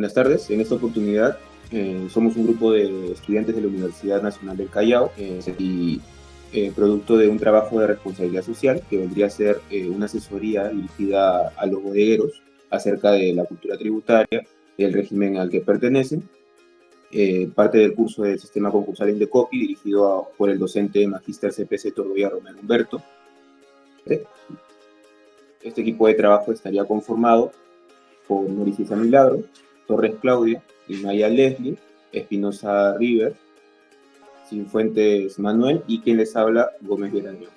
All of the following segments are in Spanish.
Buenas tardes. En esta oportunidad somos un grupo de estudiantes de la Universidad Nacional del Callao y producto de un trabajo de responsabilidad social que vendría a ser una asesoría dirigida a los bodegueros acerca de la cultura tributaria, del régimen al que pertenecen, parte del curso del sistema concursal Indecopi dirigido por el docente magíster CPC Tordoya Romero Humberto. Este equipo de trabajo estaría conformado por Noricia Milagro, Torres Claudia, Imaya Leslie, Espinosa River, Cifuentes Manuel y quien les habla, Gómez Villanueva.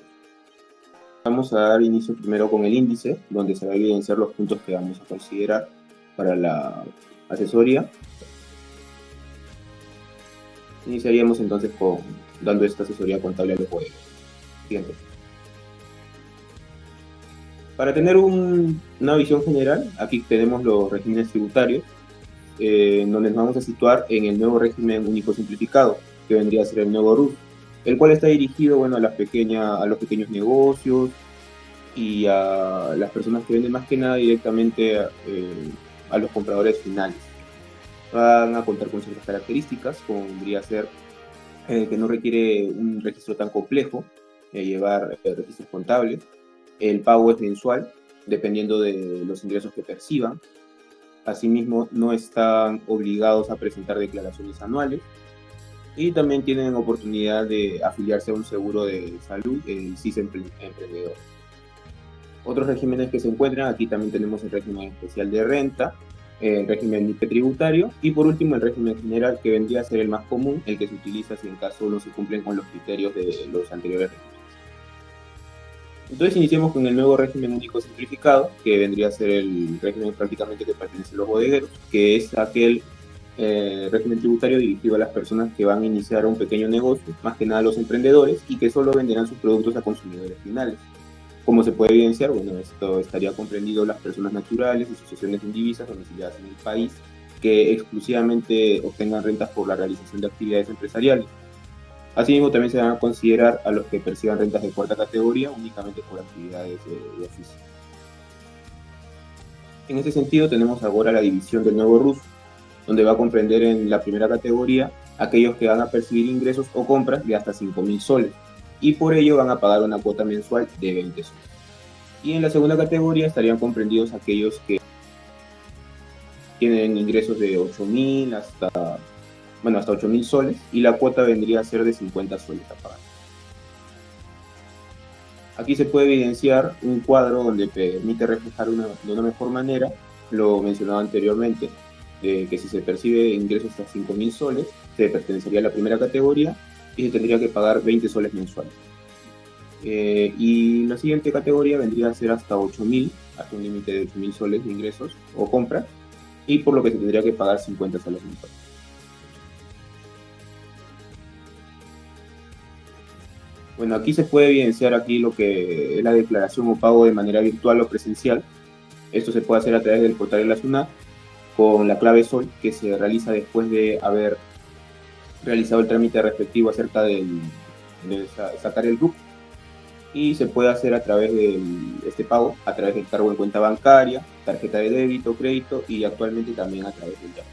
Vamos a dar inicio primero con el índice, donde se va a evidenciar los puntos que vamos a considerar para la asesoría. Iniciaríamos entonces dando esta asesoría contable a los bodegueros. Siguiente. Para tener una visión general, aquí tenemos los regímenes tributarios, donde nos vamos a situar en el nuevo régimen único simplificado, que vendría a ser el nuevo RUS, el cual está dirigido a los pequeños negocios y a las personas que venden más que nada directamente a los compradores finales. Van a contar con ciertas características, como vendría a ser que no requiere un registro tan complejo, llevar registros contables. El pago es mensual, dependiendo de los ingresos que perciban. Asimismo, no están obligados a presentar declaraciones anuales. Y también tienen oportunidad de afiliarse a un seguro de salud, el CIS Emprendedor. Otros regímenes que se encuentran, aquí también tenemos el régimen especial de renta, el régimen NIPE tributario y por último el régimen general, que vendría a ser el más común, el que se utiliza si en caso no se cumplen con los criterios de los anteriores regímenes. Entonces iniciemos con el nuevo régimen único simplificado, que vendría a ser el régimen prácticamente que pertenece a los bodegueros, que es aquel régimen tributario dirigido a las personas que van a iniciar un pequeño negocio, más que nada a los emprendedores, y que solo venderán sus productos a consumidores finales. Como se puede evidenciar, bueno, esto estaría comprendido las personas naturales, asociaciones indivisas domiciliadas en el país, que exclusivamente obtengan rentas por la realización de actividades empresariales. Asimismo, también se van a considerar a los que perciban rentas de cuarta categoría únicamente por actividades de oficio. En ese sentido, tenemos ahora la división del nuevo RUS, donde va a comprender en la primera categoría aquellos que van a percibir ingresos o compras de hasta 5.000 soles, y por ello van a pagar una cuota mensual de 20 soles. Y en la segunda categoría estarían comprendidos aquellos que tienen ingresos de 8.000 hasta 8.000 soles, y la cuota vendría a ser de 50 soles a pagar. Aquí se puede evidenciar un cuadro donde permite reflejar de una mejor manera lo mencionado anteriormente, que si se percibe ingresos hasta 5.000 soles, se pertenecería a la primera categoría y se tendría que pagar 20 soles mensuales. Y la siguiente categoría vendría a ser hasta 8.000, hasta un límite de 8.000 soles de ingresos o compras, y por lo que se tendría que pagar 50 soles mensuales. Bueno, aquí se puede evidenciar lo que es la declaración o pago de manera virtual o presencial. Esto se puede hacer a través del portal de la SUNAT con la clave SOL, que se realiza después de haber realizado el trámite respectivo acerca de sacar el RUC, y se puede hacer a través de este pago, a través del cargo en cuenta bancaria, tarjeta de débito, crédito y actualmente también a través del YAP.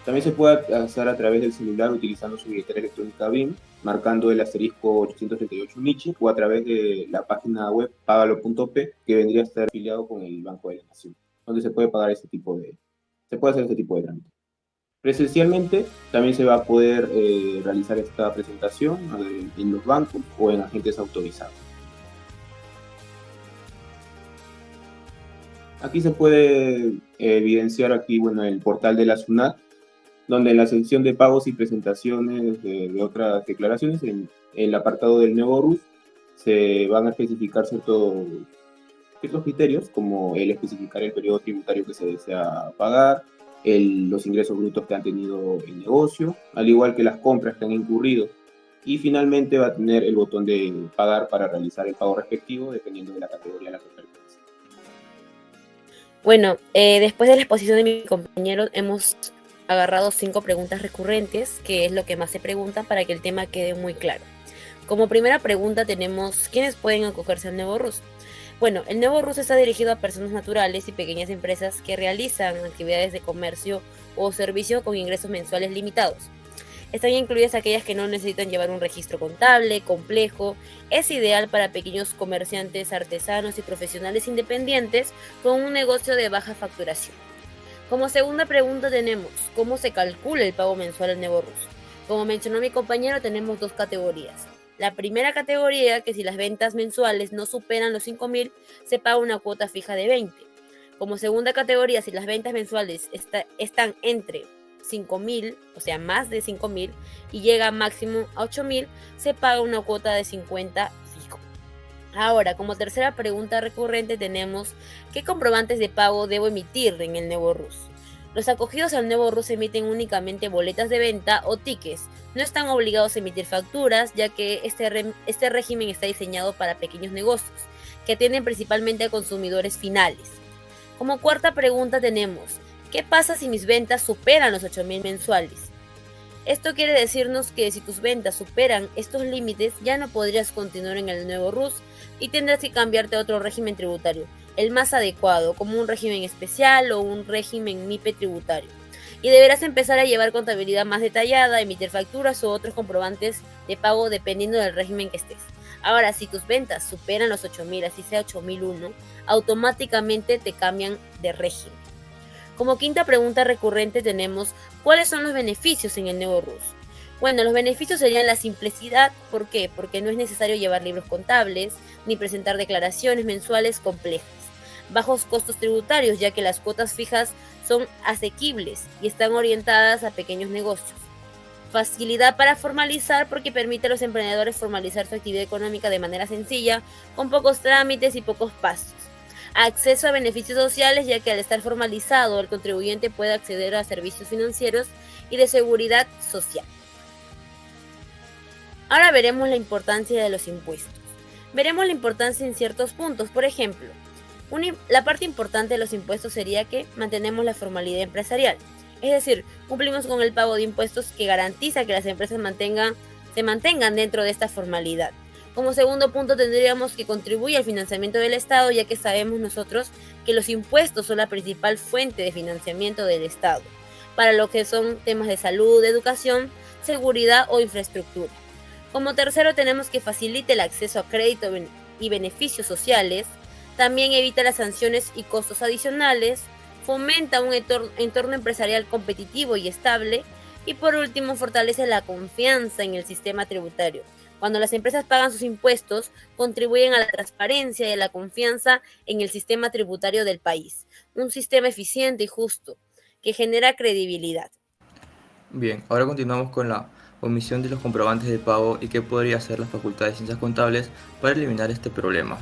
También se puede hacer a través del celular utilizando su billetera electrónica BIM, marcando el asterisco 838 Michi, o a través de la página web pagalo.p, que vendría a estar afiliado con el Banco de la Nación, donde se puede pagar se puede hacer este tipo de trámite. Presencialmente también se va a poder realizar esta presentación en los bancos o en agentes autorizados. Aquí se puede evidenciar el portal de la SUNAT, donde en la sección de pagos y presentaciones de otras declaraciones, en el apartado del nuevo RUS, se van a especificar ciertos criterios, como el especificar el periodo tributario que se desea pagar, los ingresos brutos que han tenido el negocio, al igual que las compras que han incurrido. Y finalmente va a tener el botón de pagar para realizar el pago respectivo, dependiendo de la categoría a la que pertenece. Bueno, después de la exposición de mi compañero, hemos agarrado 5 preguntas recurrentes, que es lo que más se preguntan para que el tema quede muy claro. Como primera pregunta tenemos, ¿quiénes pueden acogerse al nuevo RUS? Bueno, el nuevo RUS está dirigido a personas naturales y pequeñas empresas que realizan actividades de comercio o servicio con ingresos mensuales limitados. Están incluidas aquellas que no necesitan llevar un registro contable complejo. Es ideal para pequeños comerciantes, artesanos y profesionales independientes con un negocio de baja facturación. Como segunda pregunta tenemos, ¿cómo se calcula el pago mensual al nuevo RUS? Como mencionó mi compañero, tenemos dos categorías. La primera categoría, que si las ventas mensuales no superan los 5.000, se paga una cuota fija de 20. Como segunda categoría, si las ventas mensuales están entre 5.000, o sea, más de 5.000, y llega máximo a 8.000, se paga una cuota de 50 fijo. Ahora, como tercera pregunta recurrente tenemos, ¿qué comprobantes de pago debo emitir en el nuevo RUS? Los acogidos al nuevo RUS emiten únicamente boletas de venta o tickets. No están obligados a emitir facturas, ya que este régimen está diseñado para pequeños negocios, que atienden principalmente a consumidores finales. Como cuarta pregunta tenemos, ¿qué pasa si mis ventas superan los 8.000 mensuales? Esto quiere decirnos que si tus ventas superan estos límites, ya no podrías continuar en el nuevo RUS y tendrás que cambiarte a otro régimen tributario, el más adecuado, como un régimen especial o un régimen MIPE tributario. Y deberás empezar a llevar contabilidad más detallada, emitir facturas o otros comprobantes de pago dependiendo del régimen que estés. Ahora, si tus ventas superan los 8.000, así sea 8.001, automáticamente te cambian de régimen. Como quinta pregunta recurrente tenemos, ¿cuáles son los beneficios en el nuevo RUS? Bueno, los beneficios serían la simplicidad. ¿Por qué? Porque no es necesario llevar libros contables ni presentar declaraciones mensuales complejas. Bajos costos tributarios, ya que las cuotas fijas son asequibles y están orientadas a pequeños negocios. Facilidad para formalizar, porque permite a los emprendedores formalizar su actividad económica de manera sencilla, con pocos trámites y pocos pasos. Acceso a beneficios sociales, ya que al estar formalizado el contribuyente puede acceder a servicios financieros y de seguridad social. Ahora veremos la importancia de los impuestos. Veremos la importancia en ciertos puntos. Por ejemplo, la parte importante de los impuestos sería que mantenemos la formalidad empresarial. Es decir, cumplimos con el pago de impuestos que garantiza que las empresas se mantengan dentro de esta formalidad. Como segundo punto tendríamos que contribuir al financiamiento del Estado, ya que sabemos nosotros que los impuestos son la principal fuente de financiamiento del Estado, para lo que son temas de salud, educación, seguridad o infraestructura. Como tercero tenemos que facilite el acceso a crédito y beneficios sociales, también evita las sanciones y costos adicionales, fomenta un entorno empresarial competitivo y estable, y por último fortalece la confianza en el sistema tributario. Cuando las empresas pagan sus impuestos, contribuyen a la transparencia y a la confianza en el sistema tributario del país. Un sistema eficiente y justo, que genera credibilidad. Bien, ahora continuamos con la omisión de los comprobantes de pago y qué podría hacer la Facultad de Ciencias Contables para eliminar este problema.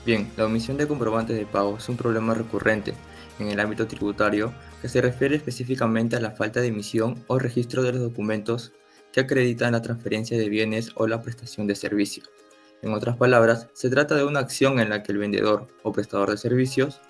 Bien, la omisión de comprobantes de pago es un problema recurrente en el ámbito tributario que se refiere específicamente a la falta de emisión o registro de los documentos que acreditan la transferencia de bienes o la prestación de servicios. En otras palabras, se trata de una acción en la que el vendedor o prestador de servicios,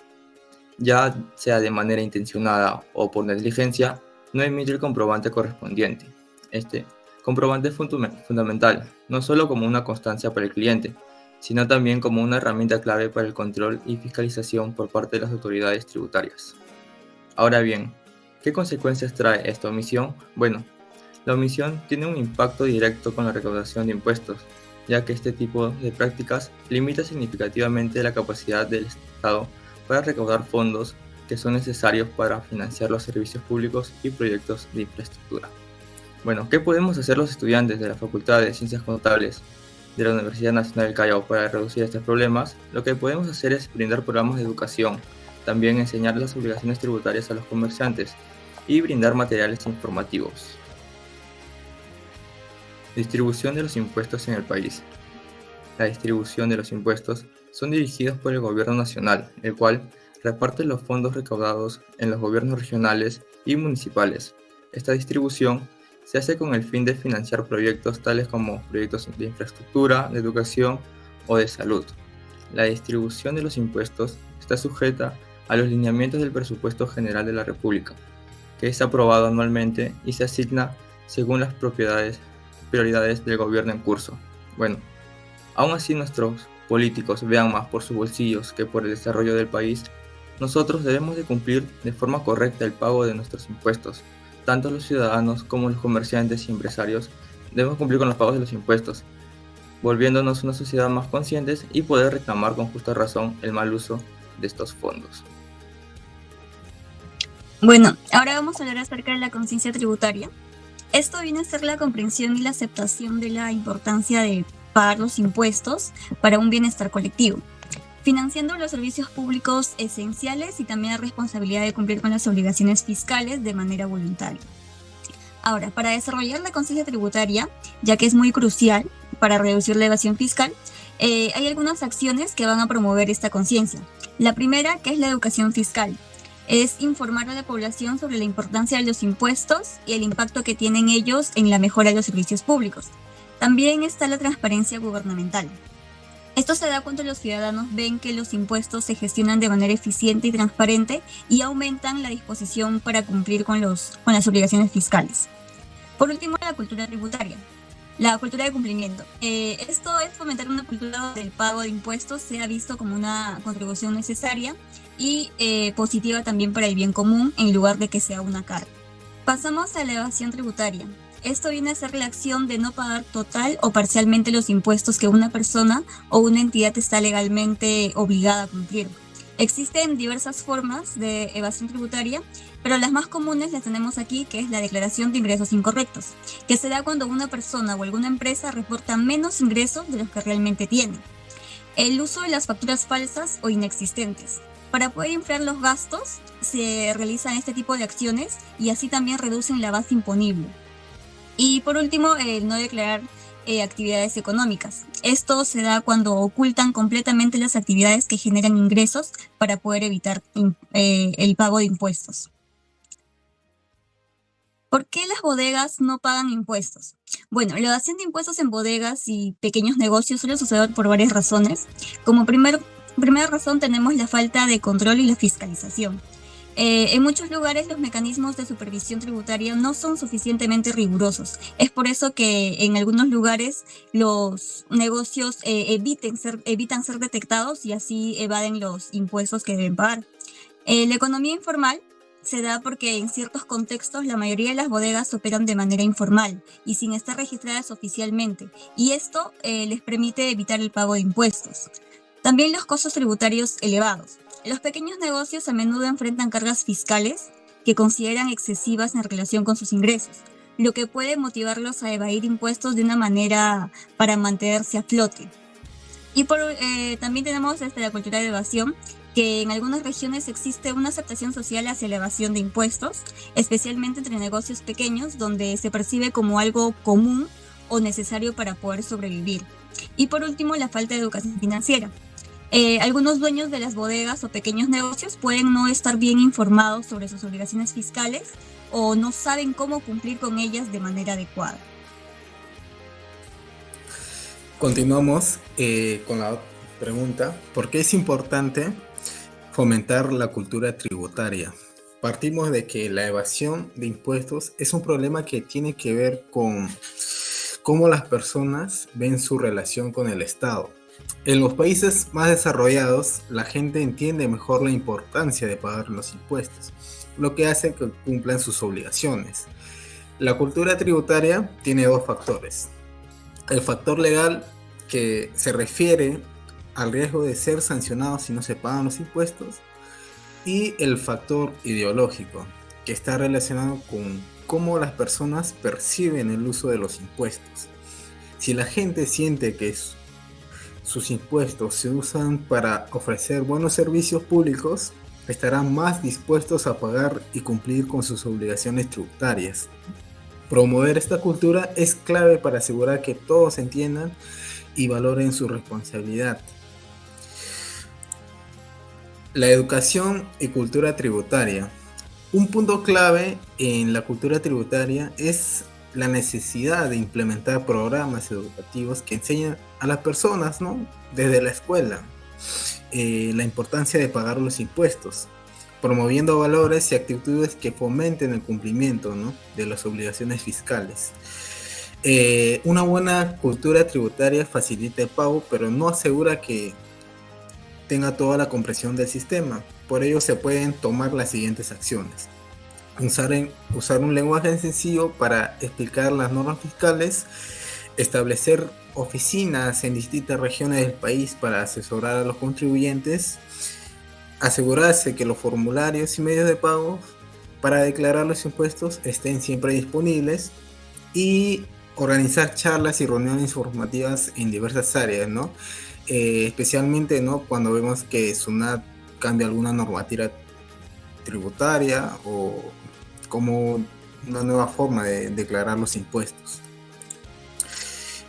ya sea de manera intencionada o por negligencia, no emite el comprobante correspondiente. Este comprobante es fundamental, no solo como una constancia para el cliente, sino también como una herramienta clave para el control y fiscalización por parte de las autoridades tributarias. Ahora bien, ¿qué consecuencias trae esta omisión? Bueno, la omisión tiene un impacto directo con la recaudación de impuestos, ya que este tipo de prácticas limita significativamente la capacidad del Estado para recaudar fondos que son necesarios para financiar los servicios públicos y proyectos de infraestructura. Bueno, ¿qué podemos hacer los estudiantes de la Facultad de Ciencias Contables de la Universidad Nacional del Callao para reducir estos problemas? Lo que podemos hacer es brindar programas de educación, también enseñar las obligaciones tributarias a los comerciantes y brindar materiales informativos. Distribución de los impuestos en el país. La distribución de los impuestos son dirigidos por el Gobierno Nacional, el cual reparte los fondos recaudados en los gobiernos regionales y municipales. Esta distribución se hace con el fin de financiar proyectos tales como proyectos de infraestructura, de educación o de salud. La distribución de los impuestos está sujeta a los lineamientos del Presupuesto General de la República, que es aprobado anualmente y se asigna según las prioridades del gobierno en curso. Bueno, aún así nuestros políticos vean más por sus bolsillos que por el desarrollo del país, nosotros debemos de cumplir de forma correcta el pago de nuestros impuestos. Tanto los ciudadanos como los comerciantes y empresarios debemos cumplir con los pagos de los impuestos, volviéndonos una sociedad más conscientes y poder reclamar con justa razón el mal uso de estos fondos. Bueno, ahora vamos a hablar acerca de la conciencia tributaria. Esto viene a ser la comprensión y la aceptación de la importancia de pagar los impuestos para un bienestar colectivo, financiando los servicios públicos esenciales y también la responsabilidad de cumplir con las obligaciones fiscales de manera voluntaria. Ahora, para desarrollar la conciencia tributaria, ya que es muy crucial para reducir la evasión fiscal, hay algunas acciones que van a promover esta conciencia. La primera, que es la educación fiscal, es informar a la población sobre la importancia de los impuestos y el impacto que tienen ellos en la mejora de los servicios públicos. También está la transparencia gubernamental. Esto se da cuando los ciudadanos ven que los impuestos se gestionan de manera eficiente y transparente y aumentan la disposición para cumplir con las obligaciones fiscales. Por último, la cultura tributaria. La cultura de cumplimiento. Esto es fomentar una cultura donde el pago de impuestos sea visto como una contribución necesaria y positiva también para el bien común en lugar de que sea una carga. Pasamos a la evasión tributaria. Esto viene a ser la acción de no pagar total o parcialmente los impuestos que una persona o una entidad está legalmente obligada a cumplir. Existen diversas formas de evasión tributaria, pero las más comunes las tenemos aquí, que es la declaración de ingresos incorrectos, que se da cuando una persona o alguna empresa reporta menos ingresos de los que realmente tiene. El uso de las facturas falsas o inexistentes. Para poder inflar los gastos, se realizan este tipo de acciones y así también reducen la base imponible. Y por último, el no declarar actividades económicas. Esto se da cuando ocultan completamente las actividades que generan ingresos para poder evitar el pago de impuestos. ¿Por qué las bodegas no pagan impuestos? Bueno, la evasión de impuestos en bodegas y pequeños negocios suele suceder por varias razones. Como primera razón tenemos la falta de control y la fiscalización. En muchos lugares los mecanismos de supervisión tributaria no son suficientemente rigurosos. Es por eso que en algunos lugares los negocios evitan ser detectados y así evaden los impuestos que deben pagar. La economía informal se da porque en ciertos contextos la mayoría de las bodegas operan de manera informal y sin estar registradas oficialmente, y esto les permite evitar el pago de impuestos. También los costos tributarios elevados. Los pequeños negocios a menudo enfrentan cargas fiscales que consideran excesivas en relación con sus ingresos, lo que puede motivarlos a evadir impuestos de una manera para mantenerse a flote. Y también tenemos la cultura de evasión, que en algunas regiones existe una aceptación social hacia la evasión de impuestos, especialmente entre negocios pequeños, donde se percibe como algo común o necesario para poder sobrevivir. Y por último, la falta de educación financiera. Algunos dueños de las bodegas o pequeños negocios pueden no estar bien informados sobre sus obligaciones fiscales o no saben cómo cumplir con ellas de manera adecuada. Continuamos con la pregunta: ¿por qué es importante fomentar la cultura tributaria? Partimos de que la evasión de impuestos es un problema que tiene que ver con cómo las personas ven su relación con el Estado. En los países más desarrollados, la gente entiende mejor la importancia de pagar los impuestos, lo que hace que cumplan sus obligaciones. La cultura tributaria tiene dos factores: el factor legal, que se refiere al riesgo de ser sancionados si no se pagan los impuestos, y el factor ideológico, que está relacionado con cómo las personas perciben el uso de los impuestos. Si la gente siente que sus impuestos se usan para ofrecer buenos servicios públicos, estarán más dispuestos a pagar y cumplir con sus obligaciones tributarias. Promover esta cultura es clave para asegurar que todos entiendan y valoren su responsabilidad. La educación y cultura tributaria. Un punto clave en la cultura tributaria es la necesidad de implementar programas educativos que enseñan a las personas, ¿no?, desde la escuela, la importancia de pagar los impuestos, promoviendo valores y actitudes que fomenten el cumplimiento, ¿no?, de las obligaciones fiscales. Una buena cultura tributaria facilita el pago, pero no asegura que tenga toda la comprensión del sistema. Por ello se pueden tomar las siguientes acciones. Usar un lenguaje sencillo para explicar las normas fiscales, establecer oficinas en distintas regiones del país para asesorar a los contribuyentes, asegurarse que los formularios y medios de pago para declarar los impuestos estén siempre disponibles y organizar charlas y reuniones informativas en diversas áreas, ¿no? Especialmente, ¿no?, cuando vemos que SUNAT cambia alguna normativa tributaria o como una nueva forma de declarar los impuestos.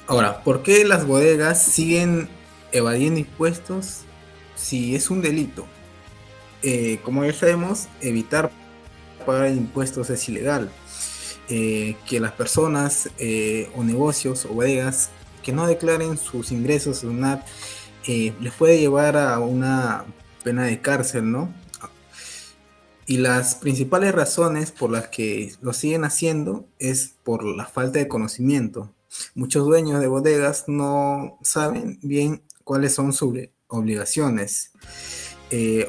Ahora, ¿por qué las bodegas siguen evadiendo impuestos si es un delito? Como ya sabemos, evitar pagar impuestos es ilegal. Que las personas o negocios o bodegas que no declaren sus ingresos a SUNAT les puede llevar a una pena de cárcel, ¿no? Y las principales razones por las que lo siguen haciendo es por la falta de conocimiento. Muchos dueños de bodegas no saben bien cuáles son sus obligaciones.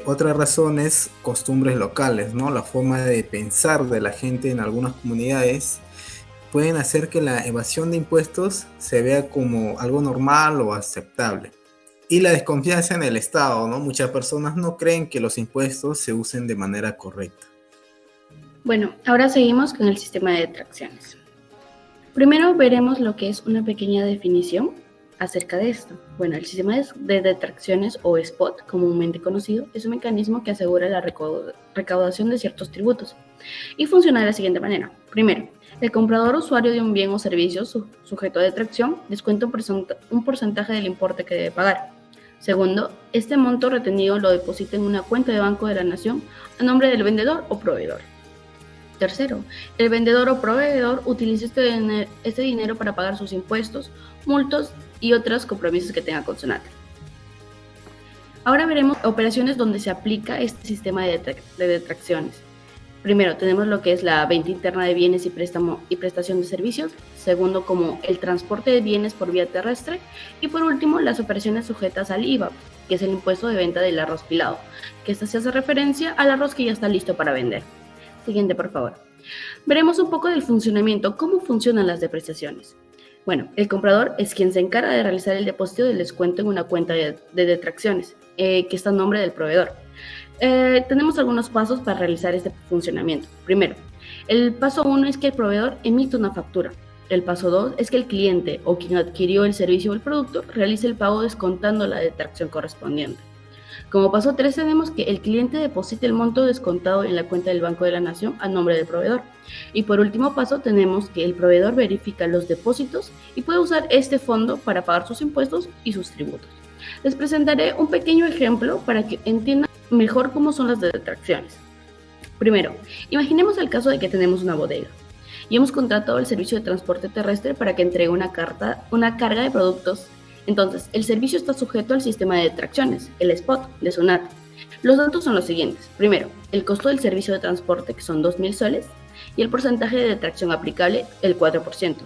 Otra razón es costumbres locales, ¿no? La forma de pensar de la gente en algunas comunidades pueden hacer que la evasión de impuestos se vea como algo normal o aceptable. Y la desconfianza en el Estado, ¿no? Muchas personas no creen que los impuestos se usen de manera correcta. Bueno, ahora seguimos con el sistema de detracciones. Primero veremos lo que es una pequeña definición acerca de esto. Bueno, el sistema de detracciones o SPOT, comúnmente conocido, es un mecanismo que asegura la recaudación de ciertos tributos y funciona de la siguiente manera. Primero, el comprador usuario de un bien o servicio sujeto a detracción descuenta un porcentaje del importe que debe pagar. Segundo, este monto retenido lo deposita en una cuenta de Banco de la Nación a nombre del vendedor o proveedor. Tercero, el vendedor o proveedor utiliza este dinero para pagar sus impuestos, multas y otros compromisos que tenga con SUNAT. Ahora veremos operaciones donde se aplica este sistema de detracciones. Primero, tenemos lo que es la venta interna de bienes y prestación de servicios. Segundo, como el transporte de bienes por vía terrestre. Y por último, las operaciones sujetas al IVA, que es el impuesto de venta del arroz pilado, que esta se hace referencia al arroz que ya está listo para vender. Siguiente, por favor. Veremos un poco del funcionamiento, cómo funcionan las depreciaciones. Bueno, el comprador es quien se encarga de realizar el depósito del descuento en una cuenta de detracciones, que está a nombre del proveedor. Tenemos algunos pasos para realizar este funcionamiento. Primero, el paso 1 es que el proveedor emite una factura. El paso 2 es que el cliente o quien adquirió el servicio o el producto realice el pago descontando la detracción correspondiente. Como paso 3 tenemos que el cliente deposite el monto descontado en la cuenta del Banco de la Nación a nombre del proveedor. Y por último paso tenemos que el proveedor verifica los depósitos y puede usar este fondo para pagar sus impuestos y sus tributos. Les presentaré un pequeño ejemplo para que entiendan mejor cómo son las detracciones. Primero, imaginemos el caso de que tenemos una bodega y hemos contratado el servicio de transporte terrestre para que entregue una carga de productos. Entonces, el servicio está sujeto al sistema de detracciones, el SPOT de SUNAT. Los datos son los siguientes. Primero, el costo del servicio de transporte, que son 2.000 soles, y el porcentaje de detracción aplicable, el 4%.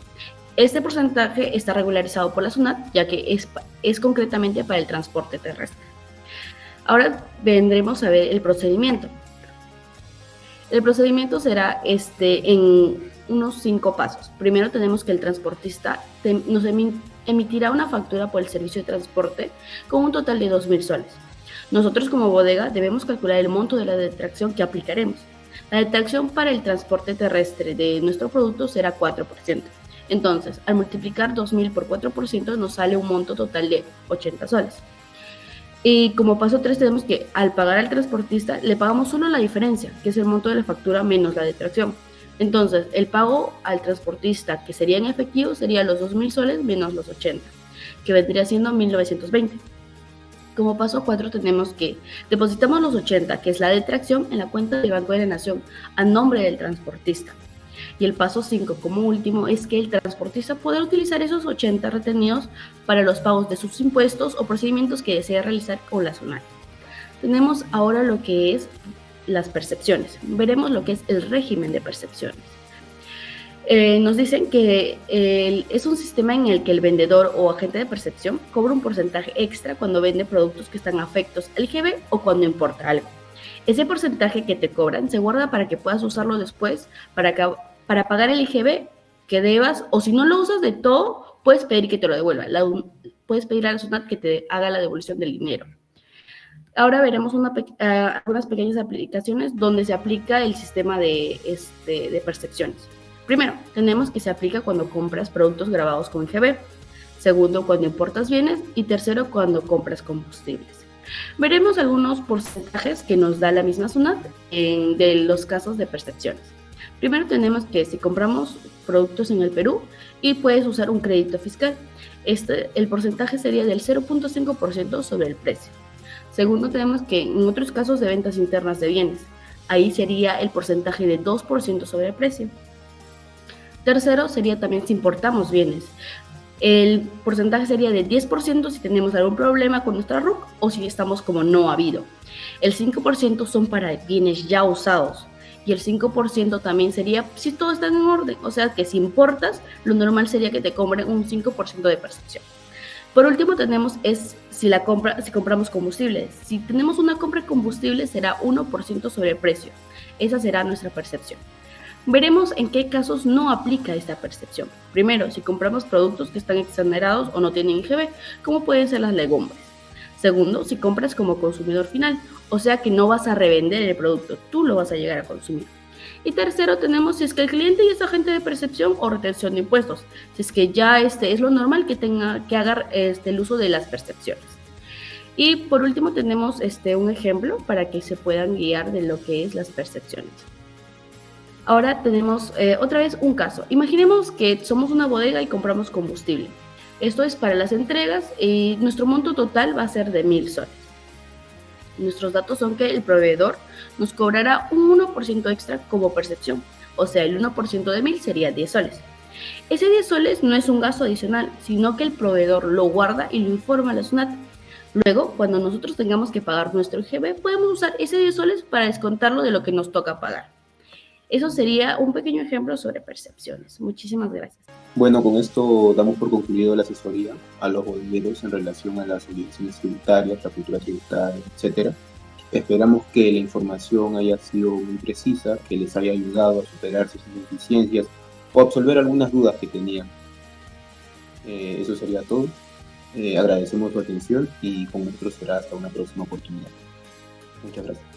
Este porcentaje está regularizado por la SUNAT, ya que es concretamente para el transporte terrestre. Ahora vendremos a ver el procedimiento. El procedimiento será en unos 5 pasos. Primero tenemos que el transportista nos emitirá una factura por el servicio de transporte con un total de 2.000 soles. Nosotros como bodega debemos calcular el monto de la detracción que aplicaremos. La detracción para el transporte terrestre de nuestro producto será 4%. Entonces, al multiplicar 2.000 por 4% nos sale un monto total de 80 soles. Y como paso 3 tenemos que al pagar al transportista le pagamos solo la diferencia, que es el monto de la factura menos la detracción. Entonces, el pago al transportista, que sería en efectivo, sería los 2.000 soles menos los 80, que vendría siendo 1.920. Como paso 4 tenemos que depositamos los 80, que es la detracción, en la cuenta del Banco de la Nación, a nombre del transportista. Y el paso 5, como último, es que el transportista podrá utilizar esos 80 retenidos para los pagos de sus impuestos o procedimientos que desea realizar con la SUNAT. Tenemos ahora lo que es las percepciones. Veremos lo que es el régimen de percepciones. Nos dicen que es un sistema en el que el vendedor o agente de percepción cobra un porcentaje extra cuando vende productos que están afectos al IGB o cuando importa algo. Ese porcentaje que te cobran se guarda para que puedas usarlo después para pagar el IGB que debas, o si no lo usas de todo, puedes pedir que te lo devuelva. Puedes pedir a la SUNAT que te haga la devolución del dinero. Ahora veremos algunas pequeñas aplicaciones donde se aplica el sistema de percepciones. Primero, tenemos que se aplica cuando compras productos grabados con IGB. Segundo, cuando importas bienes. Y tercero, cuando compras combustibles. Veremos algunos porcentajes que nos da la misma SUNAT de los casos de percepciones. Primero tenemos que si compramos productos en el Perú y puedes usar un crédito fiscal, el porcentaje sería del 0.5% sobre el precio. Segundo, tenemos que en otros casos de ventas internas de bienes, ahí sería el porcentaje de 2% sobre el precio. Tercero, sería también si importamos bienes. El porcentaje sería de 10% si tenemos algún problema con nuestra RUC o si estamos como no habido. El 5% son para bienes ya usados. Y el 5% también sería si todo está en orden. O sea que si importas, lo normal sería que te cobren un 5% de percepción. Por último tenemos si compramos combustibles. Si tenemos una compra de combustible será 1% sobre el precio. Esa será nuestra percepción. Veremos en qué casos no aplica esta percepción. Primero, si compramos productos que están exonerados o no tienen IGB, como pueden ser las legumbres. Segundo, si compras como consumidor final, o sea que no vas a revender el producto, tú lo vas a llegar a consumir. Y tercero, tenemos si es que el cliente ya es agente de percepción o retención de impuestos, si es que ya es lo normal que haga el uso de las percepciones. Y por último tenemos un ejemplo para que se puedan guiar de lo que es las percepciones. Ahora tenemos otra vez un caso. Imaginemos que somos una bodega y compramos combustible. Esto es para las entregas y nuestro monto total va a ser de 1,000 soles. Nuestros datos son que el proveedor nos cobrará un 1% extra como percepción, o sea, el 1% de 1,000 sería 10 soles. Ese 10 soles no es un gasto adicional, sino que el proveedor lo guarda y lo informa a la SUNAT. Luego, cuando nosotros tengamos que pagar nuestro IGB, podemos usar ese 10 soles para descontarlo de lo que nos toca pagar. Eso sería un pequeño ejemplo sobre percepciones. Muchísimas gracias. Bueno, con esto damos por concluido la asesoría a los bodegueros en relación a las obligaciones tributarias, la cultura tributaria, etc. Esperamos que la información haya sido muy precisa, que les haya ayudado a superar sus ineficiencias o absolver algunas dudas que tenían. Eso sería todo. Agradecemos su atención y con nosotros será hasta una próxima oportunidad. Muchas gracias.